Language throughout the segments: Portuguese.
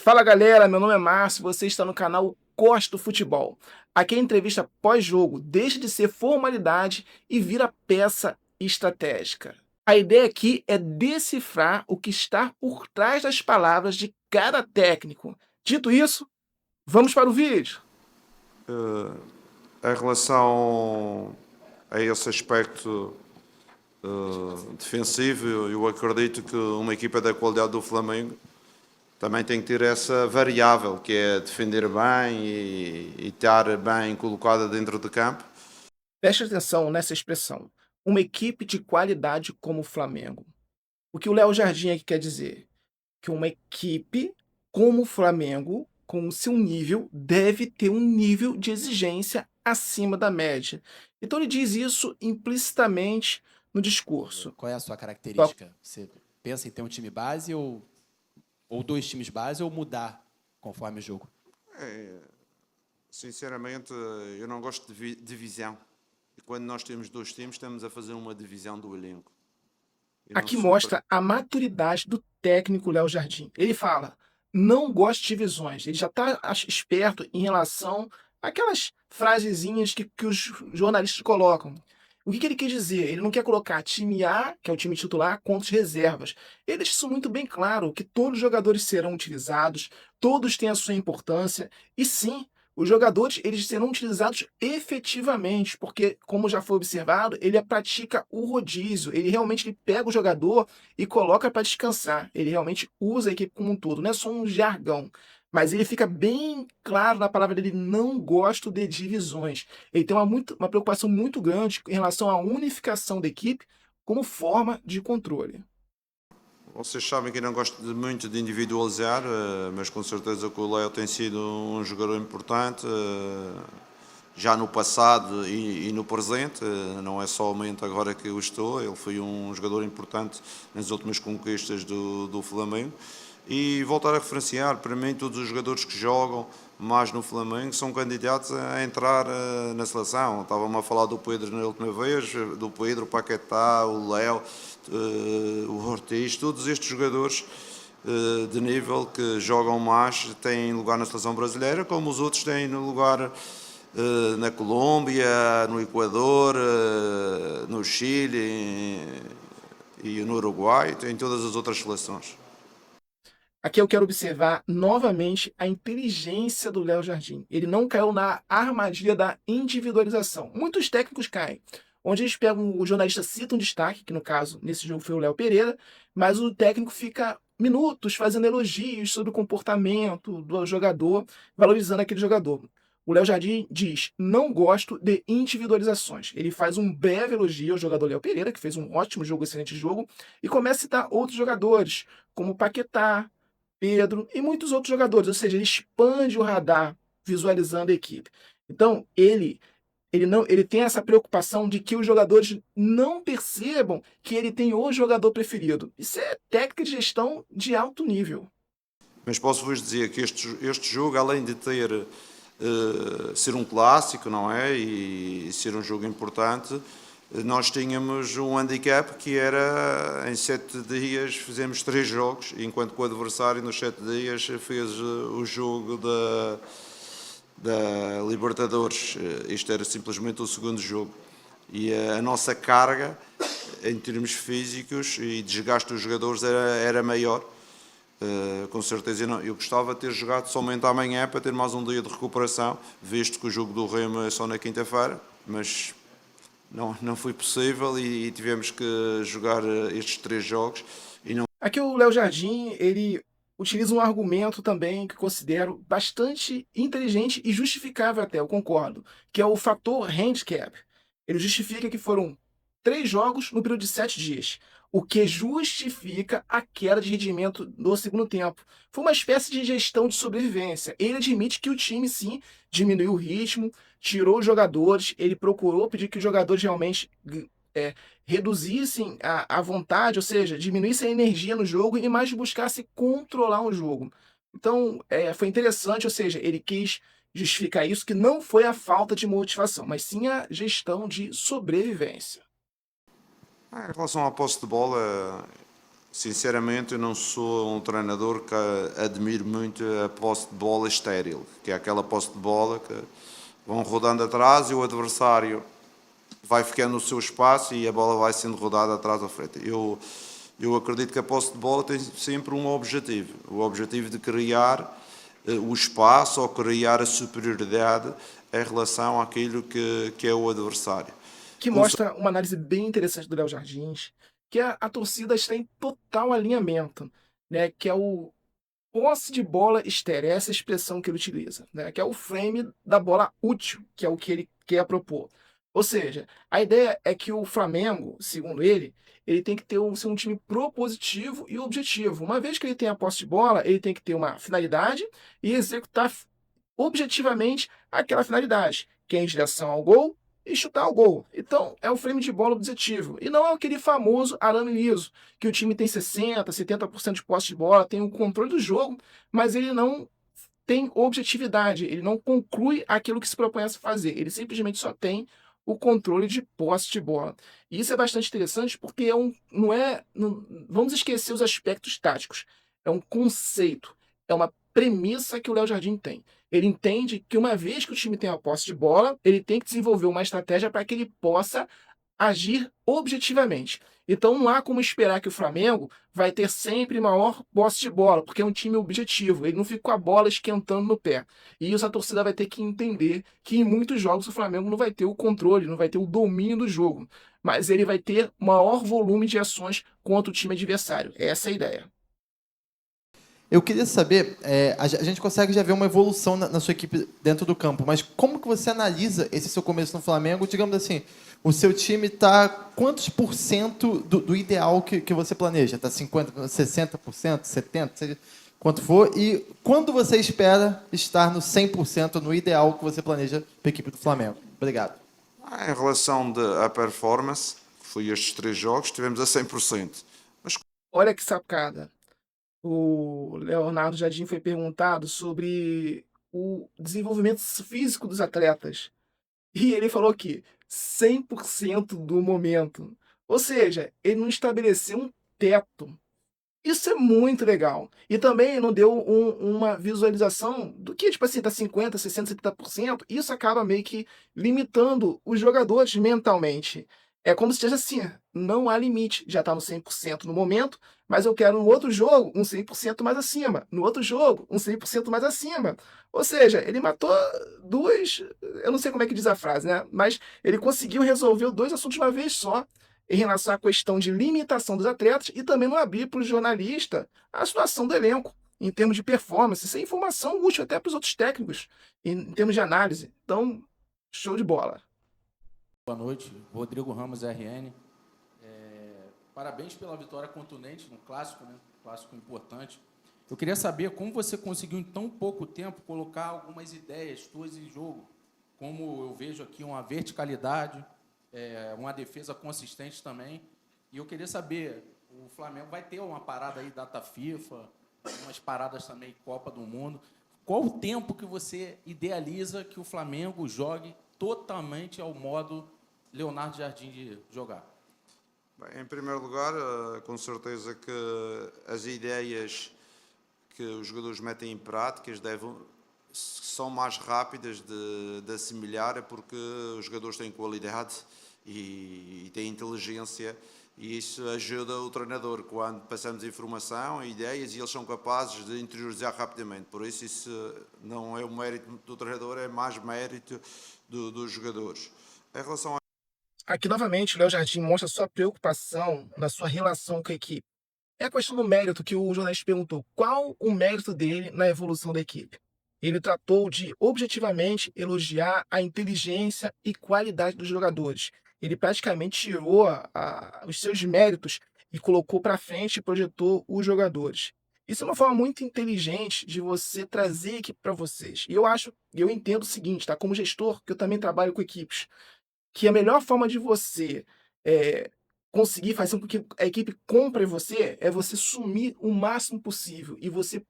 Fala galera, meu nome é Márcio, você está no canal Costa do Futebol. Aqui é a entrevista pós-jogo deixa de ser formalidade e vira peça estratégica. A ideia aqui é decifrar o que está por trás das palavras de cada técnico. Dito isso, vamos para o vídeo. Em relação a esse aspecto defensivo, eu acredito que uma equipa da qualidade do Flamengo também tem que ter essa variável, que é defender bem e estar bem colocada dentro de campo. Preste atenção nessa expressão. Uma equipe de qualidade como o Flamengo. O que o Léo Jardim aqui quer dizer? Que uma equipe como o Flamengo, com o seu nível, deve ter um nível de exigência acima da média. Então ele diz isso implicitamente no discurso. Qual é a sua Qual- característica? Você pensa em ter um time base ou dois times base ou mudar conforme o jogo? Sinceramente, eu não gosto de divisão. E quando nós temos dois times, estamos a fazer uma divisão do elenco. Eu não Aqui sou para... mostra a maturidade do técnico Léo Jardim. Ele fala: não gosto de divisões. Ele já está esperto em relação àquelas frasezinhas que os jornalistas colocam. O que ele quer dizer? Ele não quer colocar time A, que é o time titular, contra os reservas. Ele deixa isso muito bem claro, que todos os jogadores serão utilizados, todos têm a sua importância, e sim, os jogadores eles serão utilizados efetivamente, porque, como já foi observado, ele pratica o rodízio. Ele realmente ele pega o jogador e coloca para descansar. Ele realmente usa a equipe como um todo, não é só um jargão. Mas ele fica bem claro na palavra dele: não gosto de divisões. Ele tem uma preocupação muito grande em relação à unificação da equipe como forma de controle. Vocês sabem que eu não gosto muito de individualizar, mas com certeza que o Léo tem sido um jogador importante, já no passado e no presente, não é somente agora que eu estou. Ele foi um jogador importante nas últimas conquistas do Flamengo. E voltar a referenciar, para mim, todos os jogadores que jogam mais no Flamengo são candidatos a entrar na seleção. Estava-me a falar do Pedro na última vez, do Pedro, o Paquetá, o Léo, o Ortiz, todos estes jogadores de nível que jogam mais têm lugar na seleção brasileira, como os outros têm lugar na Colômbia, no Equador, no Chile e no Uruguai, em todas as outras seleções. Aqui eu quero observar novamente a inteligência do Léo Jardim. Ele não caiu na armadilha da individualização. Muitos técnicos caem, onde eles pegam, o jornalista cita um destaque, que no caso, nesse jogo foi o Léo Pereira, mas o técnico fica minutos fazendo elogios sobre o comportamento do jogador, valorizando aquele jogador. O Léo Jardim diz: não gosto de individualizações. Ele faz um breve elogio ao jogador Léo Pereira, que fez um ótimo jogo, excelente jogo, e começa a citar outros jogadores, como Paquetá, Pedro e muitos outros jogadores, ou seja, ele expande o radar visualizando a equipe. Então, ele tem essa preocupação de que os jogadores não percebam que ele tem o jogador preferido. Isso é técnica de gestão de alto nível. Mas posso-vos dizer que este jogo, além de ser um clássico, não é? E ser um jogo importante, nós tínhamos um handicap que era em 7 dias fizemos 3 jogos, enquanto que o adversário nos 7 dias fez o jogo da Libertadores. Isto era simplesmente o segundo jogo. E a nossa carga, em termos físicos e desgaste dos jogadores, era maior. Com certeza eu gostava de ter jogado somente amanhã para ter mais um dia de recuperação, visto que o jogo do Remo é só na quinta-feira, mas não foi possível e tivemos que jogar estes 3 jogos. E não... Aqui o Léo Jardim, ele utiliza um argumento também que considero bastante inteligente e justificável até, eu concordo, que é o fator handicap. Ele justifica que foram 3 jogos no período de 7 dias, o que justifica a queda de rendimento no segundo tempo. Foi uma espécie de gestão de sobrevivência. Ele admite que o time, sim, diminuiu o ritmo, tirou os jogadores, ele procurou pedir que os jogadores realmente é, reduzissem a vontade, ou seja, diminuíssem a energia no jogo e mais buscassem controlar o jogo. Então, foi interessante, ou seja, ele quis justificar isso, que não foi a falta de motivação, mas sim a gestão de sobrevivência. Em relação à posse de bola, Sinceramente, eu não sou um treinador que admiro muito a posse de bola estéril, que é aquela posse de bola que vão rodando atrás e o adversário vai ficando no seu espaço e a bola vai sendo rodada atrás ou frente. Eu acredito que a posse de bola tem sempre um objetivo, o objetivo de criar o espaço ou criar a superioridade em relação àquilo que é o adversário. Que mostra uma análise bem interessante do Léo Jardins, que a torcida está em total alinhamento, né? Que é o posse de bola estéreo, essa expressão que ele utiliza, né? Que é o frame da bola útil, que é o que ele quer propor. Ou seja, a ideia é que o Flamengo, segundo ele tem que ser um time propositivo e objetivo. Uma vez que ele tem a posse de bola, ele tem que ter uma finalidade e executar objetivamente aquela finalidade, que é em direção ao gol e chutar o gol. Então, é o frame de bola objetivo. E não é aquele famoso arame liso, que o time tem 60%, 70% de posse de bola, tem o controle do jogo, mas ele não tem objetividade, ele não conclui aquilo que se propõe a fazer. Ele simplesmente só tem o controle de posse de bola. E isso é bastante interessante porque vamos esquecer os aspectos táticos. É um conceito, é uma premissa que o Léo Jardim tem. Ele entende que uma vez que o time tem a posse de bola, ele tem que desenvolver uma estratégia para que ele possa agir objetivamente. Então não há como esperar que o Flamengo vai ter sempre maior posse de bola, porque é um time objetivo, ele não fica com a bola esquentando no pé. E isso a torcida vai ter que entender que em muitos jogos o Flamengo não vai ter o controle, não vai ter o domínio do jogo, mas ele vai ter maior volume de ações contra o time adversário. Essa é a ideia. Eu queria saber, a gente consegue já ver uma evolução na sua equipe dentro do campo, mas como que você analisa esse seu começo no Flamengo? Digamos assim, o seu time está quantos por cento do ideal que você planeja? Está 50%, 60%, 70%, seja quanto for? E quando você espera estar no 100% no ideal que você planeja para a equipe do Flamengo? Obrigado. Em relação à performance, que foi estes 3 jogos, tivemos a 100%. Mas Olha que sacada. O Leonardo Jardim foi perguntado sobre o desenvolvimento físico dos atletas. E ele falou que 100% do momento. Ou seja, ele não estabeleceu um teto. Isso é muito legal. E também não deu uma visualização do que, tipo assim, tá 50%, 60%, 70%. Isso acaba meio que limitando os jogadores mentalmente. É como se tivesse assim, não há limite. Já tá no 100% no momento, mas eu quero no outro jogo um 100% mais acima. No outro jogo, um 100% mais acima. Ou seja, ele matou duas. Eu não sei como é que diz a frase, né? Mas ele conseguiu resolver 2 assuntos de uma vez só em relação à questão de limitação dos atletas e também não abrir para o jornalista a situação do elenco, em termos de performance. Isso é informação útil até para os outros técnicos, em termos de análise. Então, show de bola. Boa noite, Rodrigo Ramos, RN. Parabéns pela vitória contundente no clássico, né? Clássico importante. Eu queria saber como você conseguiu, em tão pouco tempo, colocar algumas ideias suas em jogo. Como eu vejo aqui uma verticalidade, uma defesa consistente também. E eu queria saber, o Flamengo vai ter uma parada aí, data FIFA, umas paradas também, Copa do Mundo. Qual o tempo que você idealiza que o Flamengo jogue totalmente ao modo Leonardo Jardim de jogar? Bem, em primeiro lugar, com certeza que as ideias que os jogadores metem em práticas são mais rápidas de assimilar, porque os jogadores têm qualidade e têm inteligência, e isso ajuda o treinador quando passamos informação, ideias, e eles são capazes de interiorizar rapidamente. Por isso não é o mérito do treinador, é mais mérito dos jogadores. Em relação Aqui, novamente, o Léo Jardim mostra sua preocupação na sua relação com a equipe. É a questão do mérito que o jornalista perguntou. Qual o mérito dele na evolução da equipe? Ele tratou de objetivamente elogiar a inteligência e qualidade dos jogadores. Ele praticamente tirou os seus méritos e colocou para frente e projetou os jogadores. Isso é uma forma muito inteligente de você trazer a equipe para vocês. E eu entendo o seguinte, tá? Como gestor, que eu também trabalho com equipes, que a melhor forma de você conseguir fazer com que a equipe compre você é você sumir o máximo possível e você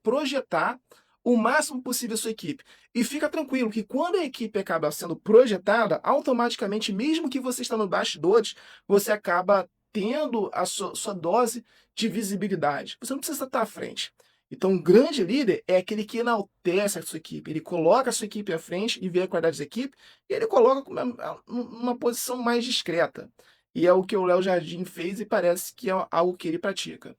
projetar o máximo possível a sua equipe. E fica tranquilo que quando a equipe acaba sendo projetada, automaticamente, mesmo que você está no bastidores, você acaba tendo a sua dose de visibilidade. Você não precisa estar à frente. Então, um grande líder é aquele que enaltece a sua equipe. Ele coloca a sua equipe à frente e vê a qualidade da equipe e ele coloca numa posição mais discreta. E é o que o Léo Jardim fez e parece que é algo que ele pratica.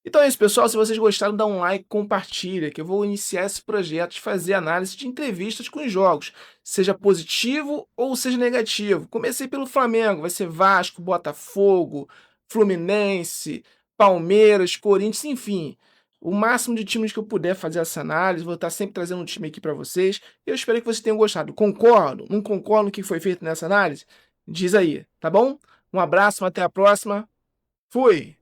Então é isso, pessoal. Se vocês gostaram, dá um like, compartilha, que eu vou iniciar esse projeto de fazer análise de entrevistas com os jogos, seja positivo ou seja negativo. Comecei pelo Flamengo, vai ser Vasco, Botafogo, Fluminense, Palmeiras, Corinthians, enfim. O máximo de times que eu puder fazer essa análise, vou estar sempre trazendo um time aqui para vocês. Eu espero que vocês tenham gostado. Concordo? Não concordo com o que foi feito nessa análise? Diz aí, tá bom? Um abraço, até a próxima. Fui!